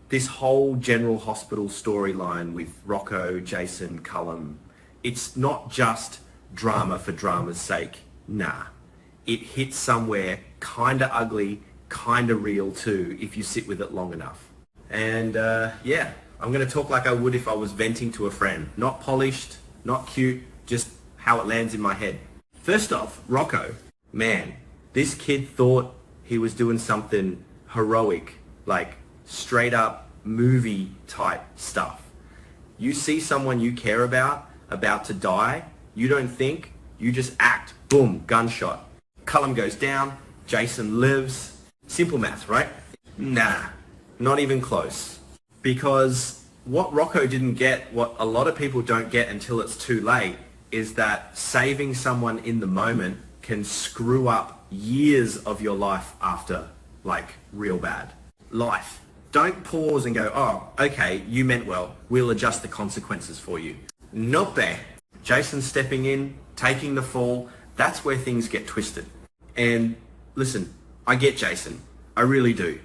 this whole General Hospital storyline with Rocco, Jason, Cullum, it's not just drama for drama's sake. Nah. It hits somewhere kinda ugly, kinda real too, if you sit with it long enough. And yeah, I'm gonna talk like I would if I was venting to a friend. Not polished, not cute, just how it lands in my head. First off, Rocco. Man, this kid thought he was doing something heroic, like straight up movie type stuff. You see someone you care about to die, you don't think, you just act. Boom, gunshot. Cullum goes down, Jason lives. Simple math, right? Nah, not even close. Because what Rocco didn't get, what a lot of people don't get until it's too late, is that saving someone in the moment can screw up years of your life after, like, real bad. Life. Don't pause and go, oh, okay, you meant well. We'll adjust the consequences for you. Not there. Jason stepping in, taking the fall, that's where things get twisted. And listen, I get Jason. I really do.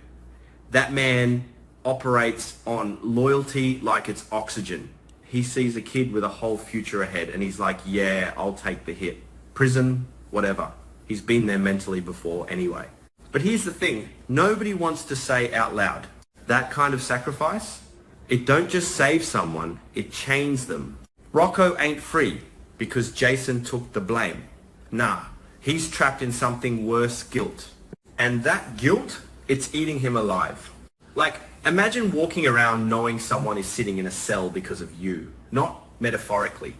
That man operates on loyalty like it's oxygen. He sees a kid with a whole future ahead and he's like, yeah, I'll take the hit. Prison, whatever. He's been there mentally before anyway. But here's the thing, nobody wants to say out loud, that kind of sacrifice, it don't just save someone, it chains them. Rocco ain't free because Jason took the blame. Nah, he's trapped in something worse, guilt. And that guilt, it's eating him alive. Like, imagine walking around knowing someone is sitting in a cell because of you. Not metaphorically,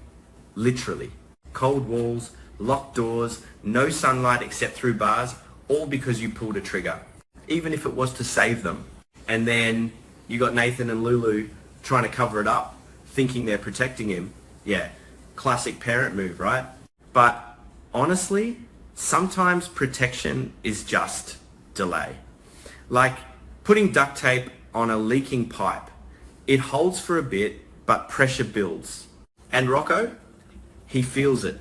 literally. Cold walls, locked doors, no sunlight except through bars, all because you pulled a trigger. Even if it was to save them. And then you got Nathan and Lulu trying to cover it up, thinking they're protecting him. Yeah, classic parent move, right? But honestly, sometimes protection is just delay. Like putting duct tape on a leaking pipe. It holds for a bit, but pressure builds. And Rocco, he feels it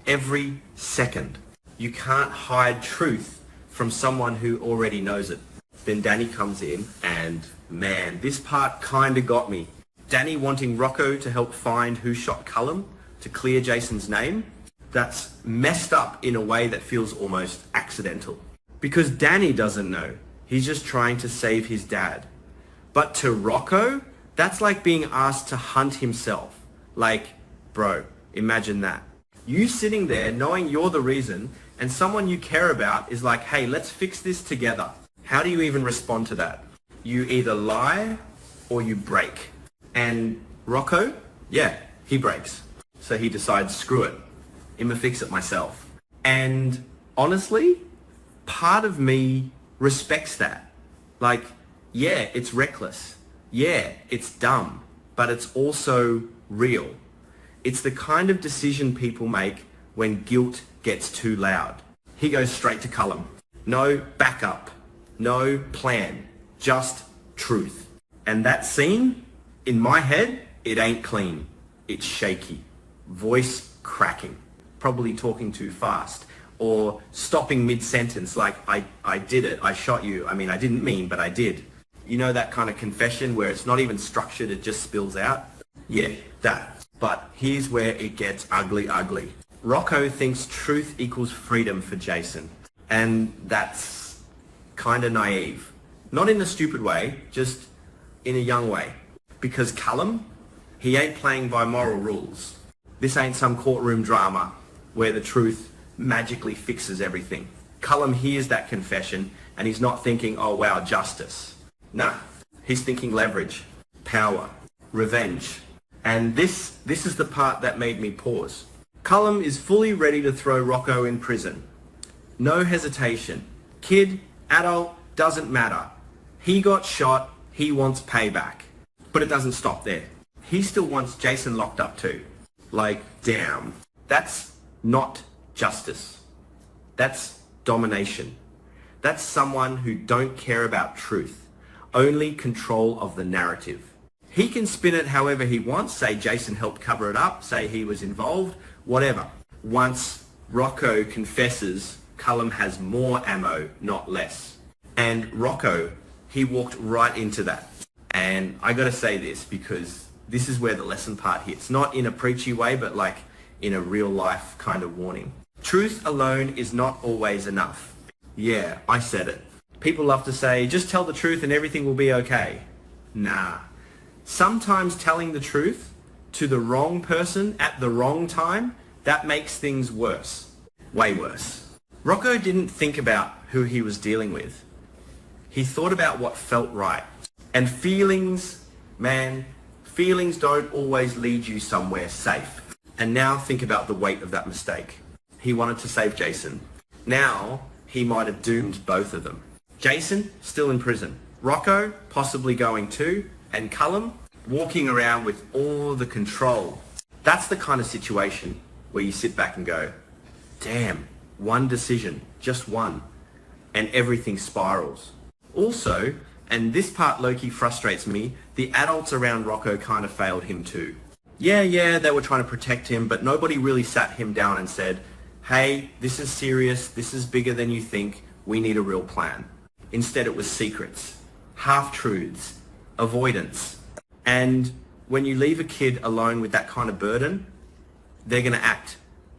every second. You can't hide truth from someone who already knows it. Then Danny comes in and man, this part kinda got me. Danny wanting Rocco to help find who shot Cullum to clear Jason's name. That's messed up in a way that feels almost accidental. Because Danny doesn't know. He's just trying to save his dad. But to Rocco, that's like being asked to hunt himself. Like, bro, imagine that. You sitting there knowing you're the reason and someone you care about is like, hey, let's fix this together. How do you even respond to that? You either lie or you break. And Rocco, yeah, he breaks. So he decides, screw it. I'ma fix it myself. And honestly, part of me respects that. Like, yeah, it's reckless. Yeah, it's dumb. But it's also real. It's the kind of decision people make when guilt gets too loud. He goes straight to Cullum. No backup. No plan. Just truth. And that scene, in my head, it ain't clean. It's shaky. Voice cracking. Probably talking too fast. Or stopping mid-sentence like, I did it, I shot you. I mean, I didn't mean, but I did. You know that kind of confession where it's not even structured, it just spills out? Yeah, that. But here's where it gets ugly. Rocco thinks truth equals freedom for Jason. And that's kind of naive. Not in a stupid way, just in a young way. Because Cullum, he ain't playing by moral rules. This ain't some courtroom drama where the truth magically fixes everything. Cullum hears that confession and he's not thinking, oh wow, justice. Nah, he's thinking leverage, power, revenge. And this is the part that made me pause. Cullum is fully ready to throw Rocco in prison. No hesitation. Kid, adult, doesn't matter. He got shot, he wants payback. But it doesn't stop there. He still wants Jason locked up too. Like, damn. That's not justice. That's domination. That's someone who don't care about truth, only control of the narrative. He can spin it however he wants, say Jason helped cover it up, say he was involved, whatever. Once Rocco confesses, Cullum has more ammo, not less. And Rocco, he walked right into that. And I gotta say this because this is where the lesson part hits. Not in a preachy way, but like in a real life kind of warning. Truth alone is not always enough. Yeah, I said it. People love to say, just tell the truth and everything will be okay. Nah. Sometimes telling the truth to the wrong person at the wrong time, that makes things worse. Way worse. Rocco didn't think about who he was dealing with. He thought about what felt right. And feelings, man, feelings don't always lead you somewhere safe. And now think about the weight of that mistake. He wanted to save Jason. Now he might have doomed both of them. Jason, still in prison. Rocco, possibly going too. And Cullum, walking around with all the control. That's the kind of situation where you sit back and go, damn, one decision, just one, and everything spirals. Also, and this part low-key frustrates me, the adults around Rocco kind of failed him too. Yeah, they were trying to protect him, but nobody really sat him down and said, hey, this is serious, this is bigger than you think, we need a real plan. Instead it was secrets, half-truths, avoidance. And when you leave a kid alone with that kind of burden, they're going to act,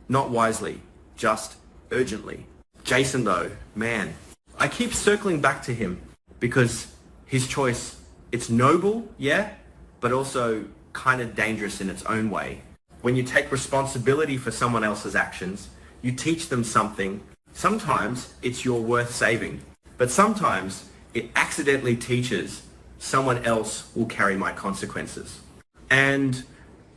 not wisely, just urgently. Jason though, man, I keep circling back to him because his choice, it's noble, yeah, but also kind of dangerous in its own way. When you take responsibility for someone else's actions, you teach them something. Sometimes it's you're worth saving, but sometimes it accidentally teaches someone else will carry my consequences. And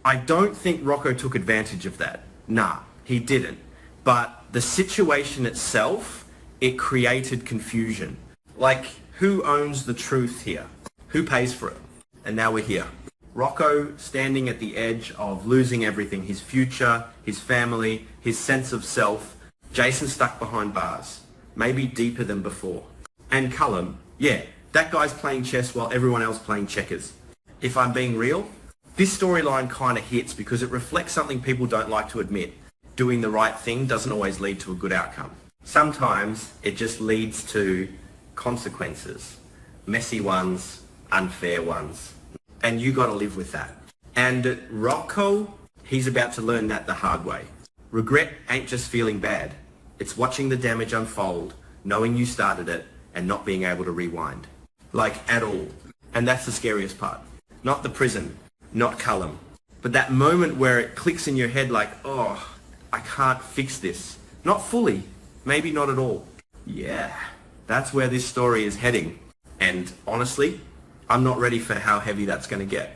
I don't think Rocco took advantage of that. Nah, he didn't. But the situation itself, it created confusion. Like, who owns the truth here? Who pays for it? And now we're here. Rocco standing at the edge of losing everything, his future, his family, his sense of self. Jason stuck behind bars, maybe deeper than before. And Cullum, yeah, that guy's playing chess while everyone else playing checkers. If I'm being real, this storyline kind of hits because it reflects something people don't like to admit. Doing the right thing doesn't always lead to a good outcome. Sometimes it just leads to consequences. Messy ones, unfair ones. And you got to live with that. And Rocco, he's about to learn that the hard way. Regret ain't just feeling bad. It's watching the damage unfold, knowing you started it, and not being able to rewind. Like, at all. And that's the scariest part. Not the prison, not Cullum, but that moment where it clicks in your head like, oh, I can't fix this. Not fully, maybe not at all. Yeah, that's where this story is heading. And honestly, I'm not ready for how heavy that's going to get.